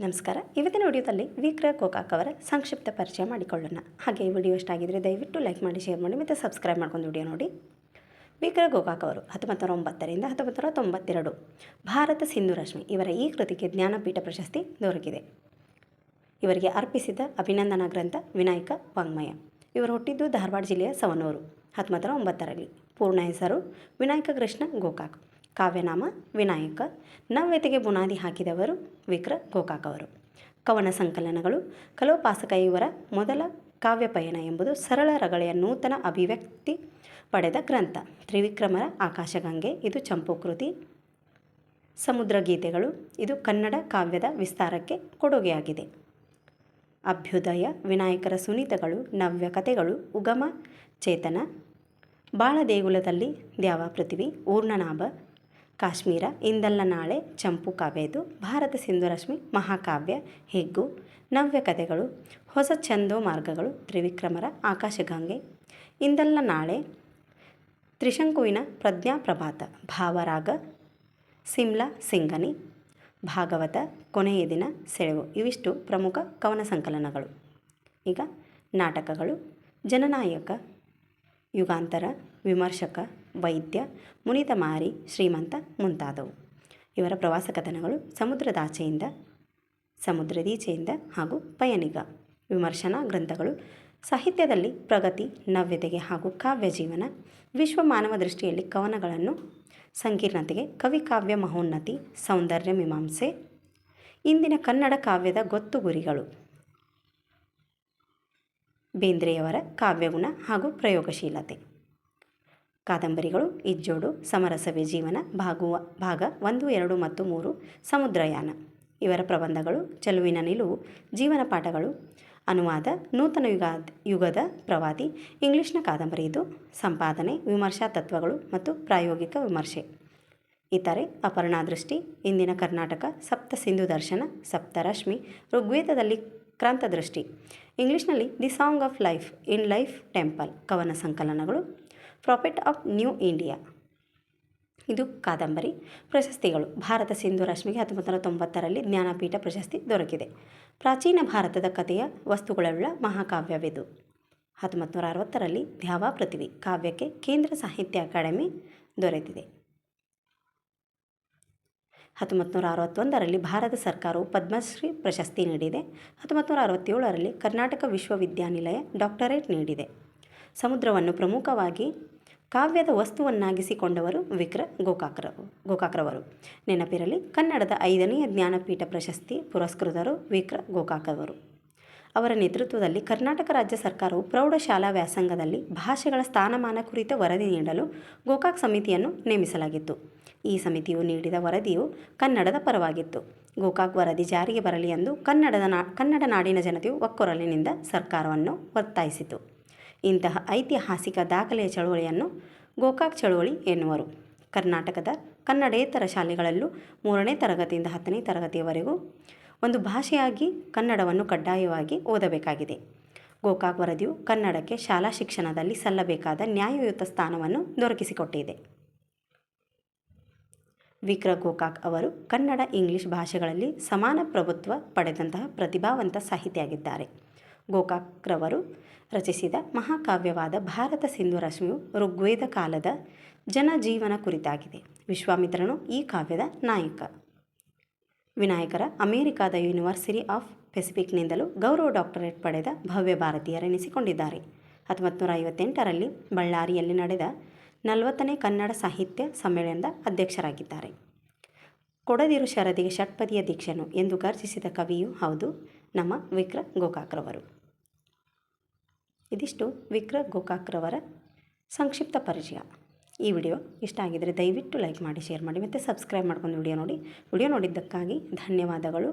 ನಮಸ್ಕಾರ. ಇವತ್ತಿನ ವಿಡಿಯೋದಲ್ಲಿ ವಿಕ್ರ ಗೋಕಾಕ್ ಅವರ ಸಂಕ್ಷಿಪ್ತ ಪರಿಚಯ ಮಾಡಿಕೊಳ್ಳೋಣ. ಹಾಗೆ ಈ ವಿಡಿಯೋ ಇಷ್ಟ ಆಗಿದ್ದರೆ ದಯವಿಟ್ಟು ಲೈಕ್ ಮಾಡಿ, ಶೇರ್ ಮಾಡಿ ಮತ್ತು ಸಬ್ಸ್ಕ್ರೈಬ್ ಮಾಡ್ಕೊಂಡು ವಿಡಿಯೋ ನೋಡಿ. ವಿಕ್ರ ಗೋಕಾಕ್ ಅವರು 1909ರಿಂದ 1992 ಭಾರತ ಸಿಂಧು ರಶ್ಮಿ ಇವರ ಈ ಕೃತಿಗೆ ಜ್ಞಾನಪೀಠ ಪ್ರಶಸ್ತಿ ದೊರಕಿದೆ. ಇವರಿಗೆ ಅರ್ಪಿಸಿದ ಅಭಿನಂದನಾ ಗ್ರಂಥ ವಿನಾಯಕ ವಾಂಗ್ಮಯ. ಇವರು ಹುಟ್ಟಿದ್ದು ಧಾರವಾಡ ಜಿಲ್ಲೆಯ ಸವನೂರು 1909ರಲ್ಲಿ. ಪೂರ್ಣ ಹೆಸರು ವಿನಾಯಕ ಕೃಷ್ಣ ಗೋಕಾಕ್. ಕಾವ್ಯನಾಮ ವಿನಾಯಕ. ನವ್ಯತೆಗೆ ಬುನಾದಿ ಹಾಕಿದವರು ವಿಕ್ರ ಗೋಕಾಕ್ ಅವರು. ಕವನ ಸಂಕಲನಗಳು. ಕಲೋಪಾಸಕ ಇವರ ಮೊದಲ ಕಾವ್ಯ ಪಯಣ ಎಂಬುದು ಸರಳ ರಗಳೆಯ ನೂತನ ಅಭಿವ್ಯಕ್ತಿ ಪಡೆದ ಗ್ರಂಥ. ತ್ರಿವಿಕ್ರಮರ ಆಕಾಶಗಂಗೆ ಇದು ಚಂಪು ಕೃತಿ. ಸಮುದ್ರ ಗೀತೆಗಳು ಇದು ಕನ್ನಡ ಕಾವ್ಯದ ವಿಸ್ತಾರಕ್ಕೆ ಕೊಡುಗೆಯಾಗಿದೆ. ಅಭ್ಯುದಯ, ವಿನಾಯಕರ ಸುನೀತಗಳು, ನವ್ಯ ಕಥೆಗಳು, ಉಗಮ ಚೇತನ, ಬಾಳ ದೇಗುಲದಲ್ಲಿ ದ್ಯಾವ ಪೃಥ್ವಿ, ಊರ್ಣನಾಭ, ಕಾಶ್ಮೀರ, ಇಂದಲ್ಲ ನಾಳೆ, ಚಂಪು ಕಾವ್ಯ ಇದು, ಭಾರತ ಸಿಂಧು ರಶ್ಮಿ, ಮಹಾಕಾವ್ಯ, ಹಿಗ್ಗು, ನವ್ಯ ಕಥೆಗಳು, ಹೊಸ ಛಂದೋ ಮಾರ್ಗಗಳು, ತ್ರಿವಿಕ್ರಮರ ಆಕಾಶಗಂಗೆ, ಇಂದಲ್ಲ ನಾಳೆ, ತ್ರಿಶಂಕುವಿನ ಪ್ರಜ್ಞಾಪ್ರಭಾತ, ಭಾವರಾಗ, ಸಿಮ್ಲಾ ಸಿಂಗನಿ, ಭಾಗವತ, ಕೊನೆಯ ದಿನ, ಸೆಳೆವು ಇವಿಷ್ಟು ಪ್ರಮುಖ ಕವನ ಸಂಕಲನಗಳು. ಈಗ ನಾಟಕಗಳು. ಜನನಾಯಕ, ಯುಗಾಂತರ, ವಿಮರ್ಶಕ, ವೈದ್ಯ, ಮುನಿತಮಾರಿ, ಶ್ರೀಮಂತ ಮುಂತಾದವು. ಇವರ ಪ್ರವಾಸ ಕಥನಗಳು ಸಮುದ್ರದಾಚೆಯಿಂದ, ಸಮುದ್ರದೀಚೆಯಿಂದ ಹಾಗೂ ಪಯಣಿಗ. ವಿಮರ್ಶನಾ ಗ್ರಂಥಗಳು ಸಾಹಿತ್ಯದಲ್ಲಿ ಪ್ರಗತಿ, ನವ್ಯತೆಗೆ ಹಾಗೂ ಕಾವ್ಯ ಜೀವನ, ವಿಶ್ವ ಮಾನವ ದೃಷ್ಟಿಯಲ್ಲಿ ಕವನಗಳನ್ನು, ಸಂಕೀರ್ಣತೆಗೆ ಕವಿಕಾವ್ಯ ಮಹೋನ್ನತಿ, ಸೌಂದರ್ಯ ಮೀಮಾಂಸೆ, ಇಂದಿನ ಕನ್ನಡ ಕಾವ್ಯದ ಗೊತ್ತು ಗುರಿಗಳು, ಬೇಂದ್ರೆಯವರ ಕಾವ್ಯಗುಣ ಹಾಗೂ ಪ್ರಯೋಗಶೀಲತೆ. ಕಾದಂಬರಿಗಳು ಇಜ್ಜೋಡು, ಸಮರಸವೇ ಜೀವನ, ಭಾಗ 1, 2 ಮತ್ತು 3, ಸಮುದ್ರಯಾನ. ಇವರ ಪ್ರಬಂಧಗಳು ಚೆಲುವಿನ ನಿಲುವು, ಜೀವನ ಪಾಠಗಳು, ಅನುವಾದ, ನೂತನ ಯುಗದ ಪ್ರವಾದಿ, ಇಂಗ್ಲಿಷ್ನ ಕಾದಂಬರಿ ಇದು, ಸಂಪಾದನೆ, ವಿಮರ್ಶಾ ತತ್ವಗಳು ಮತ್ತು ಪ್ರಾಯೋಗಿಕ ವಿಮರ್ಶೆ. ಇತರೆ ಅಪರ್ಣಾದೃಷ್ಟಿ, ಇಂದಿನ ಕರ್ನಾಟಕ, ಸಪ್ತ ಸಿಂಧು ದರ್ಶನ, ಸಪ್ತರಶ್ಮಿ, ಋಗ್ವೇದದಲ್ಲಿ ಕ್ರಾಂತದೃಷ್ಟಿ, ಇಂಗ್ಲಿಷ್ನಲ್ಲಿ the song of life, in life temple. ಕವನ ಸಂಕಲನಗಳು ಪ್ರಾಫಿಟ್ ಆಫ್ ನ್ಯೂ ಇಂಡಿಯಾ ಇದು ಕಾದಂಬರಿ. ಪ್ರಶಸ್ತಿಗಳು. ಭಾರತ ಸಿಂಧು ರಶ್ಮಿಗೆ 1990ರಲ್ಲಿ ಜ್ಞಾನಪೀಠ ಪ್ರಶಸ್ತಿ ದೊರಕಿದೆ. ಪ್ರಾಚೀನ ಭಾರತದ ಕಥೆಯ ವಸ್ತುಗಳುಳ್ಳ ಮಹಾಕಾವ್ಯವಿದು. 1960ರಲ್ಲಿ ದ್ಯಾವ ಪೃಥ್ವಿ ಕಾವ್ಯಕ್ಕೆ ಕೇಂದ್ರ ಸಾಹಿತ್ಯ ಅಕಾಡೆಮಿ ದೊರೆತಿದೆ. 1961ರಲ್ಲಿ ಭಾರತ ಸರ್ಕಾರವು ಪದ್ಮಶ್ರೀ ಪ್ರಶಸ್ತಿ ನೀಡಿದೆ. 1967ರಲ್ಲಿ ಕರ್ನಾಟಕ ವಿಶ್ವವಿದ್ಯಾನಿಲಯ ಡಾಕ್ಟರೇಟ್ ನೀಡಿದೆ. ಸಮುದ್ರವನ್ನು ಪ್ರಮುಖವಾಗಿ ಕಾವ್ಯದ ವಸ್ತುವನ್ನಾಗಿಸಿಕೊಂಡವರು ವಿಕ್ರ ಗೋಕಾಕ್ರವರು. ನೆನಪಿರಲಿ, ಕನ್ನಡದ 5ನೇ ಜ್ಞಾನಪೀಠ ಪ್ರಶಸ್ತಿ ಪುರಸ್ಕೃತರು ವಿಕ್ರ ಗೋಕಾಕ್ ಅವರು. ಅವರ ನೇತೃತ್ವದಲ್ಲಿ ಕರ್ನಾಟಕ ರಾಜ್ಯ ಸರ್ಕಾರವು ಪ್ರೌಢಶಾಲಾ ವ್ಯಾಸಂಗದಲ್ಲಿ ಭಾಷೆಗಳ ಸ್ಥಾನಮಾನ ಕುರಿತ ವರದಿ ನೀಡಲು ಗೋಕಾಕ್ ಸಮಿತಿಯನ್ನು ನೇಮಿಸಲಾಗಿತ್ತು. ಈ ಸಮಿತಿಯು ನೀಡಿದ ವರದಿಯು ಕನ್ನಡದ ಪರವಾಗಿತ್ತು. ಗೋಕಾಕ್ ವರದಿ ಜಾರಿಗೆ ಬರಲಿ ಎಂದು ಕನ್ನಡ ನಾಡಿನ ಜನತೆಯು ಒಕ್ಕೊರಲಿನಿಂದ ಸರ್ಕಾರವನ್ನು ಒತ್ತಾಯಿಸಿತು. ಇಂತಹ ಐತಿಹಾಸಿಕ ದಾಖಲೆಯ ಚಳುವಳಿಯನ್ನು ಗೋಕಾಕ್ ಚಳುವಳಿ ಎನ್ನುವರು. ಕರ್ನಾಟಕದ ಕನ್ನಡೇತರ ಶಾಲೆಗಳಲ್ಲೂ 3ನೇ ತರಗತಿಯಿಂದ 10ನೇ ತರಗತಿಯವರೆಗೂ ಒಂದು ಭಾಷೆಯಾಗಿ ಕನ್ನಡವನ್ನು ಕಡ್ಡಾಯವಾಗಿ ಓದಬೇಕಾಗಿದೆ. ಗೋಕಾಕ್ ವರದಿಯು ಕನ್ನಡಕ್ಕೆ ಶಾಲಾ ಶಿಕ್ಷಣದಲ್ಲಿ ಸಲ್ಲಬೇಕಾದ ನ್ಯಾಯಯುತ ಸ್ಥಾನವನ್ನು ದೊರಕಿಸಿಕೊಟ್ಟಿದೆ. ವಿಕ್ರ ಗೋಕಾಕ್ ಅವರು ಕನ್ನಡ, ಇಂಗ್ಲಿಷ್ ಭಾಷೆಗಳಲ್ಲಿ ಸಮಾನ ಪ್ರಭುತ್ವ ಪಡೆದಂತಹ ಪ್ರತಿಭಾವಂತ ಸಾಹಿತಿಯಾಗಿದ್ದಾರೆ. ಗೋಕಾಕ್ರವರು ರಚಿಸಿದ ಮಹಾಕಾವ್ಯವಾದ ಭಾರತ ಸಿಂಧು ರಶ್ಮಿಯು ಋಗ್ವೇದ ಕಾಲದ ಜನಜೀವನ ಕುರಿತಾಗಿದೆ. ವಿಶ್ವಾಮಿತ್ರನು ಈ ಕಾವ್ಯದ ನಾಯಕ. ವಿನಾಯಕರ ಅಮೆರಿಕಾದ ಯೂನಿವರ್ಸಿಟಿ ಆಫ್ ಪೆಸಿಫಿಕ್ನಿಂದಲೂ ಗೌರವ ಡಾಕ್ಟರೇಟ್ ಪಡೆದ ಭವ್ಯ ಭಾರತೀಯರೆನಿಸಿಕೊಂಡಿದ್ದಾರೆ. 1958ರಲ್ಲಿ ಬಳ್ಳಾರಿಯಲ್ಲಿ ನಡೆದ 40ನೇ ಕನ್ನಡ ಸಾಹಿತ್ಯ ಸಮ್ಮೇಳನದ ಅಧ್ಯಕ್ಷರಾಗಿದ್ದಾರೆ. ಕೊಡದಿರು ಶರದಿಗೆ ಷಟ್ಪದಿಯ ದೀಕ್ಷೆನು ಎಂದು ಗರ್ಜಿಸಿದ ಕವಿಯೂ ಹೌದು ನಮ್ಮ ವಿಕ್ರ ಗೋಕಾಕ್ರವರು. ಇದಿಷ್ಟು ವಿಕ್ರ ಗೋಕಾಕ್ರವರ ಸಂಕ್ಷಿಪ್ತ ಪರಿಚಯ. ಈ ವಿಡಿಯೋ ಇಷ್ಟ ಆಗಿದ್ದರೆ ದಯವಿಟ್ಟು ಲೈಕ್ ಮಾಡಿ, ಶೇರ್ ಮಾಡಿ ಮತ್ತು ಸಬ್ಸ್ಕ್ರೈಬ್ ಮಾಡ್ಕೊಂಡು ವಿಡಿಯೋ ನೋಡಿ. ವಿಡಿಯೋ ನೋಡಿದ್ದಕ್ಕಾಗಿ ಧನ್ಯವಾದಗಳು.